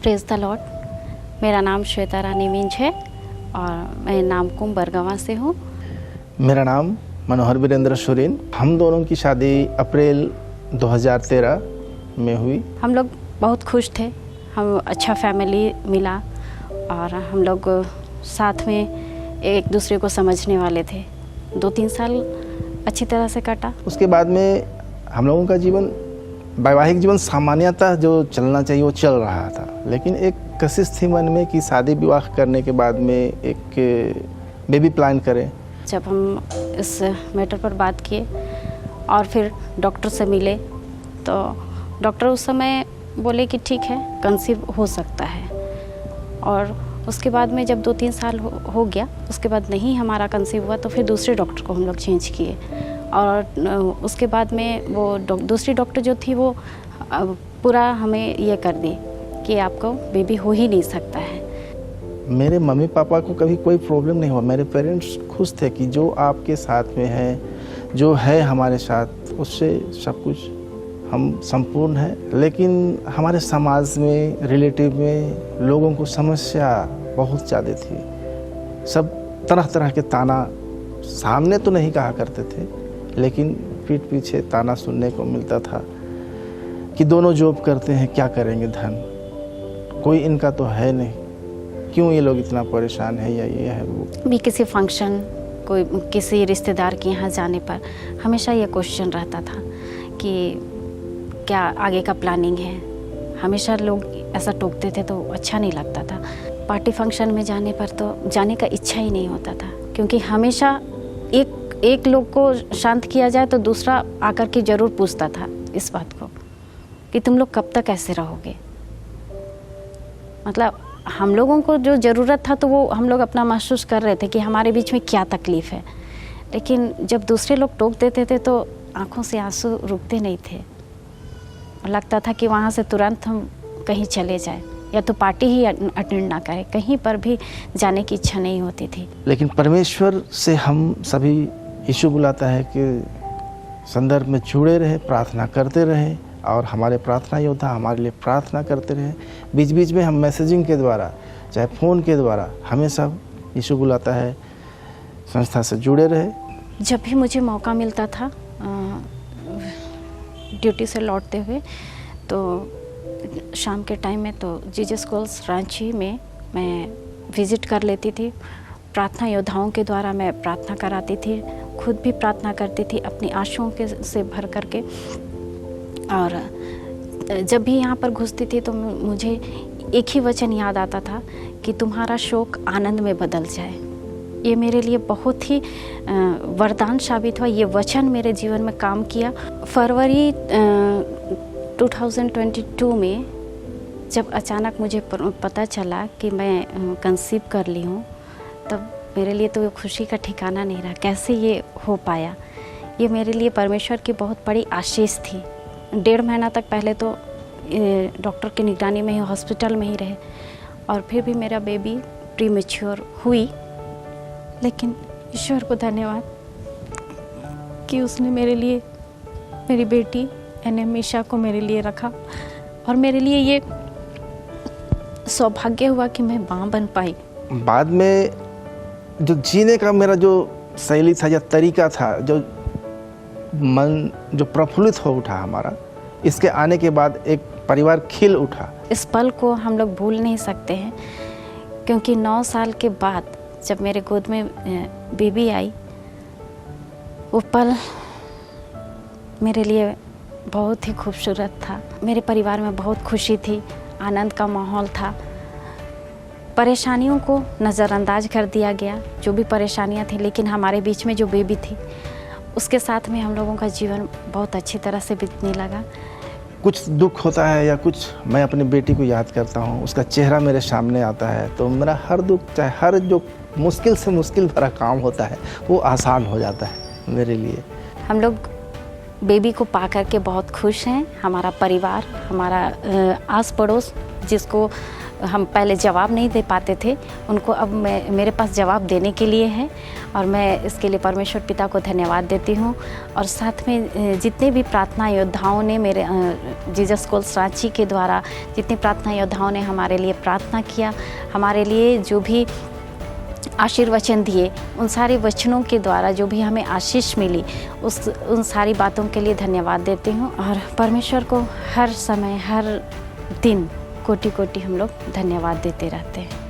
Praise the Lord. मेरा नाम श्वेता रानी मिंज है और मैं नामकुम बरगवा से हूँ। मेरा नाम मनोहर वीरेंद्र सोरेन। हम दोनों की शादी अप्रैल 2013 में हुई। हम लोग बहुत खुश थे, हम अच्छा फैमिली मिला और हम लोग साथ में एक दूसरे को समझने वाले थे। 2-3 साल अच्छी तरह से कटा। उसके बाद में हम लोगों का जीवन, वैवाहिक जीवन सामान्यतः जो चलना चाहिए वो चल रहा था, लेकिन एक कशिश थी मन में कि शादी विवाह करने के बाद में एक बेबी प्लान करें। जब हम इस मैटर पर बात किए और फिर डॉक्टर से मिले तो डॉक्टर उस समय बोले कि ठीक है, कंसीव हो सकता है। और उसके बाद में जब 2-3 साल हो गया, उसके बाद नहीं हमारा कंसीव हुआ तो फिर दूसरे डॉक्टर को हम लोग चेंज किए। और उसके बाद में वो दूसरी डॉक्टर जो थी वो पूरा हमें ये कर दी कि आपको बेबी हो ही नहीं सकता है। मेरे मम्मी पापा को कभी कोई प्रॉब्लम नहीं हुआ। मेरे पेरेंट्स खुश थे कि जो आपके साथ में है, जो है हमारे साथ, उससे सब कुछ हम संपूर्ण हैं। लेकिन हमारे समाज में, रिलेटिव में लोगों को समस्या बहुत ज़्यादा थी। सब तरह तरह के ताना, सामने तो नहीं कहा करते थे लेकिन पीठ पीछे ताना सुनने को मिलता था कि दोनों जॉब करते हैं, क्या करेंगे, धन कोई इनका तो है नहीं, क्यों ये लोग इतना परेशान है, या ये है वो। भी किसी फंक्शन, कोई किसी रिश्तेदार के यहाँ जाने पर हमेशा ये क्वेश्चन रहता था कि क्या आगे का प्लानिंग है। हमेशा लोग ऐसा टोकते थे तो अच्छा नहीं लगता था। पार्टी फंक्शन में जाने पर तो जाने का इच्छा ही नहीं होता था, क्योंकि हमेशा एक लोग को शांत किया जाए तो दूसरा आकर के ज़रूर पूछता था इस बात को कि तुम लोग कब तक ऐसे रहोगे। मतलब हम लोगों को जो ज़रूरत था तो वो हम लोग अपना महसूस कर रहे थे कि हमारे बीच में क्या तकलीफ़ है, लेकिन जब दूसरे लोग टोक देते थे तो आंखों से आंसू रुकते नहीं थे। लगता था कि वहाँ से तुरंत हम कहीं चले जाए या तो पार्टी ही अटेंड ना करें, कहीं पर भी जाने की इच्छा नहीं होती थी। लेकिन परमेश्वर से हम सभी, यीशु बुलाता है कि संदर्भ में जुड़े रहे, प्रार्थना करते रहे और हमारे प्रार्थना योद्धा हमारे लिए प्रार्थना करते रहे। बीच बीच में हम मैसेजिंग के द्वारा, चाहे फ़ोन के द्वारा, हमें सब यीशु बुलाता है संस्था से जुड़े रहे। जब भी मुझे मौका मिलता था ड्यूटी से लौटते हुए, तो शाम के टाइम में तो जीजस स्कूल्स रांची में मैं विज़िट कर लेती थी। प्रार्थना योद्धाओं के द्वारा मैं प्रार्थना कराती थी, खुद भी प्रार्थना करती थी अपनी आंसुओं के से भर करके। और जब भी यहाँ पर घुसती थी तो मुझे एक ही वचन याद आता था कि तुम्हारा शोक आनंद में बदल जाए। ये मेरे लिए बहुत ही वरदान साबित हुआ। ये वचन मेरे जीवन में काम किया। फरवरी 2022 में जब अचानक मुझे पता चला कि मैं कंसीव कर ली हूँ, तब मेरे लिए तो खुशी का ठिकाना नहीं रहा। कैसे ये हो पाया? ये मेरे लिए परमेश्वर की बहुत बड़ी आशीष थी। 1.5 महीना तक पहले तो डॉक्टर की निगरानी में ही हॉस्पिटल में ही रहे और फिर भी मेरा बेबी प्रीमेच्योर हुई। लेकिन ईश्वर को धन्यवाद कि उसने मेरे लिए मेरी बेटी मीशा को मेरे लिए रखा और मेरे लिए ये सौभाग्य हुआ कि मैं माँ बन पाई। बाद में जो जीने का मेरा जो शैली था या तरीका था, जो मन जो प्रफुल्लित हो उठा हमारा, इसके आने के बाद एक परिवार खिल उठा। इस पल को हम लोग भूल नहीं सकते हैं, क्योंकि 9 साल के बाद जब मेरे गोद में बेबी आई, वो पल मेरे लिए बहुत ही खूबसूरत था। मेरे परिवार में बहुत खुशी थी, आनंद का माहौल था। परेशानियों को नज़रअंदाज कर दिया गया, जो भी परेशानियां थी, लेकिन हमारे बीच में जो बेबी थी उसके साथ में हम लोगों का जीवन बहुत अच्छी तरह से बीतने लगा। कुछ दुख होता है या कुछ मैं अपनी बेटी को याद करता हूँ, उसका चेहरा मेरे सामने आता है तो मेरा हर दुख, चाहे हर जो मुश्किल से मुश्किल भरा काम होता है वो आसान हो जाता है मेरे लिए। हम लोग बेबी को पा करके बहुत खुश हैं। हमारा परिवार, हमारा आस पड़ोस जिसको हम पहले जवाब नहीं दे पाते थे, उनको अब मेरे पास जवाब देने के लिए है और मैं इसके लिए परमेश्वर पिता को धन्यवाद देती हूँ। और साथ में जितने भी प्रार्थना योद्धाओं ने मेरे जीसस कॉल्स रांची के द्वारा जितने प्रार्थना योद्धाओं ने हमारे लिए प्रार्थना किया, हमारे लिए जो भी आशीर्वचन दिए, उन सारे वचनों के द्वारा जो भी हमें आशीष मिली, उन सारी बातों के लिए धन्यवाद देती हूँ। और परमेश्वर को हर समय हर दिन कोटि कोटि हम लोग धन्यवाद देते रहते हैं।